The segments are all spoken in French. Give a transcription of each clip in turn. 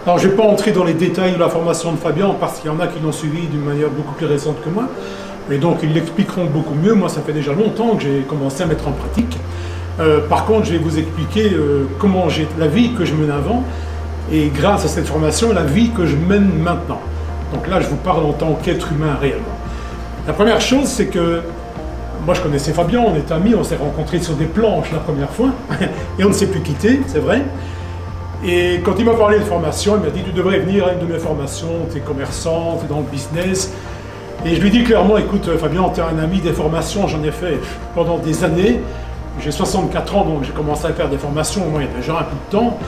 Alors, je ne vais pas entrer dans les détails de la formation de Fabien, parce qu'il y en a qui l'ont suivi d'une manière beaucoup plus récente que moi. Et donc, ils l'expliqueront beaucoup mieux. Moi, ça fait déjà longtemps que j'ai commencé à mettre en pratique. Par contre, je vais vous expliquer comment j'ai la vie que je menais avant, et grâce à cette formation, la vie que je mène maintenant. Donc là, je vous parle en tant qu'être humain réellement. La première chose, c'est que moi, je connaissais Fabien, on est amis, on s'est rencontrés sur des planches la première fois, et on ne s'est plus quittés, c'est vrai. Et quand il m'a parlé de formation, il m'a dit « Tu devrais venir à une de mes formations, tu es commerçant, tu es dans le business ». Et je lui dis clairement « Écoute Fabien, tu es un ami des formations, j'en ai fait pendant des années. J'ai 64 ans, donc j'ai commencé à faire des formations, moi il y a déjà un peu de temps.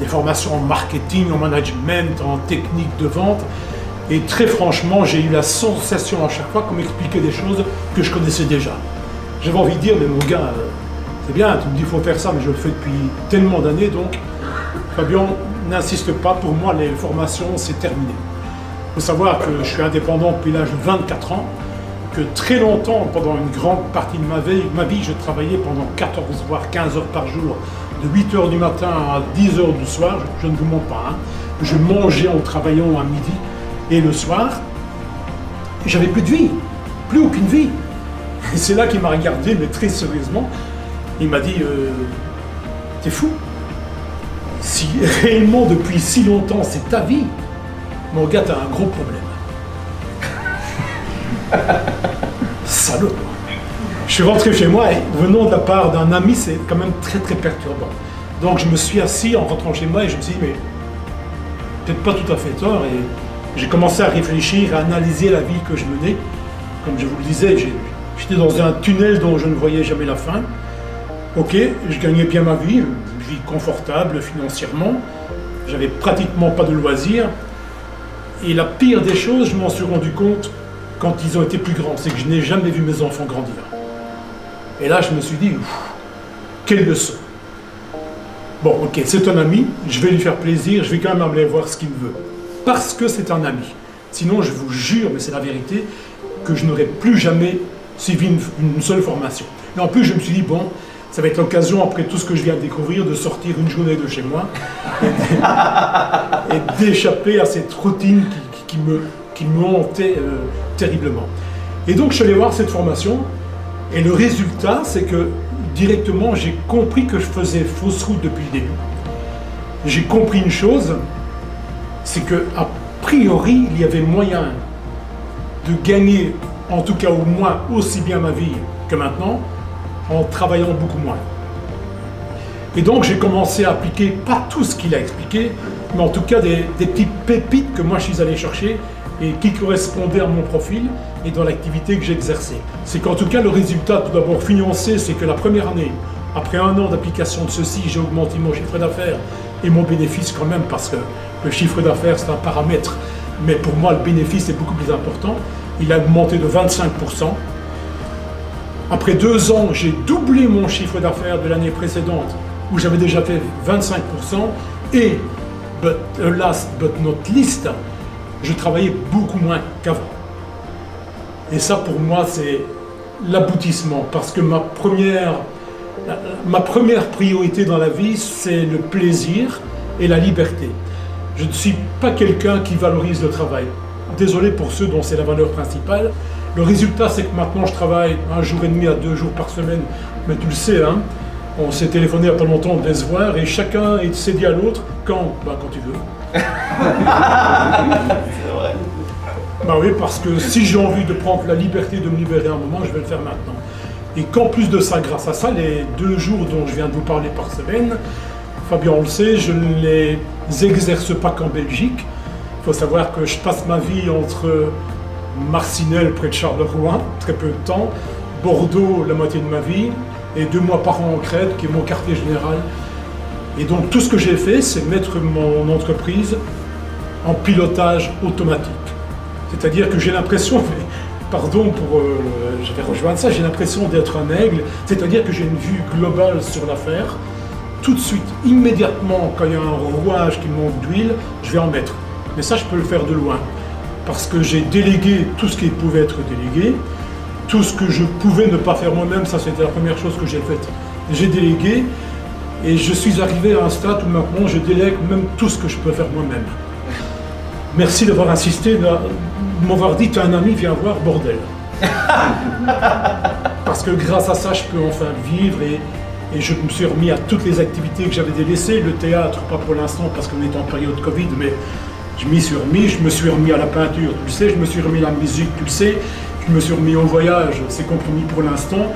Des formations en marketing, en management, en technique de vente. Et très franchement, j'ai eu la sensation à chaque fois qu'on m'expliquait des choses que je connaissais déjà. J'avais envie de dire, mais mon gars, c'est bien, tu me dis il faut faire ça, mais je le fais depuis tellement d'années, donc Fabien, n'insiste pas, pour moi les formations c'est terminé. Il faut savoir que je suis indépendant depuis l'âge de 24 ans, que très longtemps, pendant une grande partie de ma vie, je travaillais pendant 14 voire 15 heures par jour, de 8 heures du matin à 10 heures du soir, je ne vous mens pas, hein. Je mangeais en travaillant à midi et le soir, j'avais plus de vie, plus aucune vie. Et c'est là qu'il m'a regardé, mais très sérieusement, il m'a dit t'es fou. Si réellement depuis si longtemps c'est ta vie, mon gars, t'as un gros problème. Salaud. Je suis rentré chez moi et venant de la part d'un ami, c'est quand même très très perturbant. Donc je me suis assis en rentrant chez moi et je me suis dit, mais peut-être pas tout à fait tort. Et j'ai commencé à réfléchir, à analyser la vie que je menais. Comme je vous le disais, j'étais dans un tunnel dont je ne voyais jamais la fin. Ok, je gagnais bien ma vie, une vie confortable financièrement. J'avais pratiquement pas de loisirs. Et la pire des choses, je m'en suis rendu compte quand ils ont été plus grands, c'est que je n'ai jamais vu mes enfants grandir. Et là, je me suis dit, quelle leçon. Bon, ok, c'est un ami, je vais lui faire plaisir, je vais quand même aller voir ce qu'il veut. Parce que c'est un ami. Sinon, je vous jure, mais c'est la vérité, que je n'aurais plus jamais suivi une seule formation. Et en plus, je me suis dit, bon, ça va être l'occasion, après tout ce que je viens de découvrir, de sortir une journée de chez moi et d'échapper à cette routine qui me hantait terriblement. Et donc, je suis allé voir cette formation, et le résultat, c'est que directement, j'ai compris que je faisais fausse route depuis le début. J'ai compris une chose, c'est que a priori, il y avait moyen de gagner, en tout cas au moins aussi bien ma vie que maintenant, en travaillant beaucoup moins. Et donc j'ai commencé à appliquer, pas tout ce qu'il a expliqué, mais en tout cas des petites pépites que moi je suis allé chercher et qui correspondaient à mon profil et dans l'activité que j'exerçais. C'est qu'en tout cas le résultat, tout d'abord financier, c'est que la première année, après un an d'application de ceci, j'ai augmenté mon chiffre d'affaires et mon bénéfice quand même, parce que le chiffre d'affaires c'est un paramètre, mais pour moi le bénéfice est beaucoup plus important. Il a augmenté de 25%. Après 2 ans, j'ai doublé mon chiffre d'affaires de l'année précédente, où j'avais déjà fait 25%, et, last but not least, je travaillais beaucoup moins qu'avant. Et ça, pour moi, c'est l'aboutissement, parce que ma première priorité dans la vie, c'est le plaisir et la liberté. Je ne suis pas quelqu'un qui valorise le travail. Désolé pour ceux dont c'est la valeur principale. Le résultat, c'est que maintenant, je travaille 1 jour et demi à 2 jours par semaine. Mais tu le sais, hein, on s'est téléphoné il n'y a pas longtemps, on devait se voir, et chacun s'est dit à l'autre, quand tu veux. C'est vrai. Bah oui, parce que si j'ai envie de prendre la liberté de me libérer un moment, je vais le faire maintenant. Et qu'en plus de ça, grâce à ça, les 2 jours dont je viens de vous parler par semaine, Fabien, on le sait, je ne les exerce pas qu'en Belgique. Il faut savoir que je passe ma vie entre Marcinelle, près de Charleroi, très peu de temps, Bordeaux, la moitié de ma vie, et 2 mois par an en Crète, qui est mon quartier général. Et donc tout ce que j'ai fait, c'est mettre mon entreprise en pilotage automatique. C'est-à-dire que j'ai l'impression, pardon pour, je vais rejoindre ça, j'ai l'impression d'être un aigle, c'est-à-dire que j'ai une vue globale sur l'affaire. Tout de suite, immédiatement, quand il y a un rouage qui manque d'huile, je vais en mettre. Mais ça, je peux le faire de loin, parce que j'ai délégué tout ce qui pouvait être délégué, tout ce que je pouvais ne pas faire moi-même, ça c'était la première chose que j'ai faite. J'ai délégué, Et je suis arrivé à un stade où maintenant je délègue même tout ce que je peux faire moi-même. Merci d'avoir insisté, de m'avoir dit, tu as un ami, viens voir, bordel. Parce que grâce à ça, je peux enfin vivre et je me suis remis à toutes les activités que j'avais délaissées. Le théâtre, pas pour l'instant parce qu'on est en période Covid, mais je m'y suis remis. Je me suis remis à la peinture, tu le sais. Je me suis remis à la musique, tu le sais. Je me suis remis au voyage, c'est compromis pour l'instant.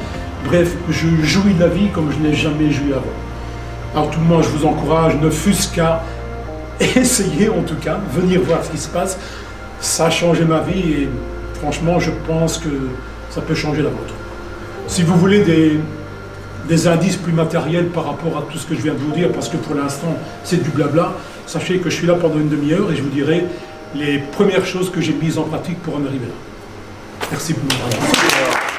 Bref, je jouis de la vie comme je n'ai jamais joui avant. Alors tout le monde, je vous encourage, ne fût-ce qu'à essayer en tout cas, venir voir ce qui se passe. Ça a changé ma vie et franchement, je pense que ça peut changer la vôtre. Si vous voulez des indices plus matériels par rapport à tout ce que je viens de vous dire, parce que pour l'instant, c'est du blabla, sachez que je suis là pendant une demi-heure et je vous dirai les premières choses que j'ai mises en pratique pour en arriver là. Merci pour m'avoir.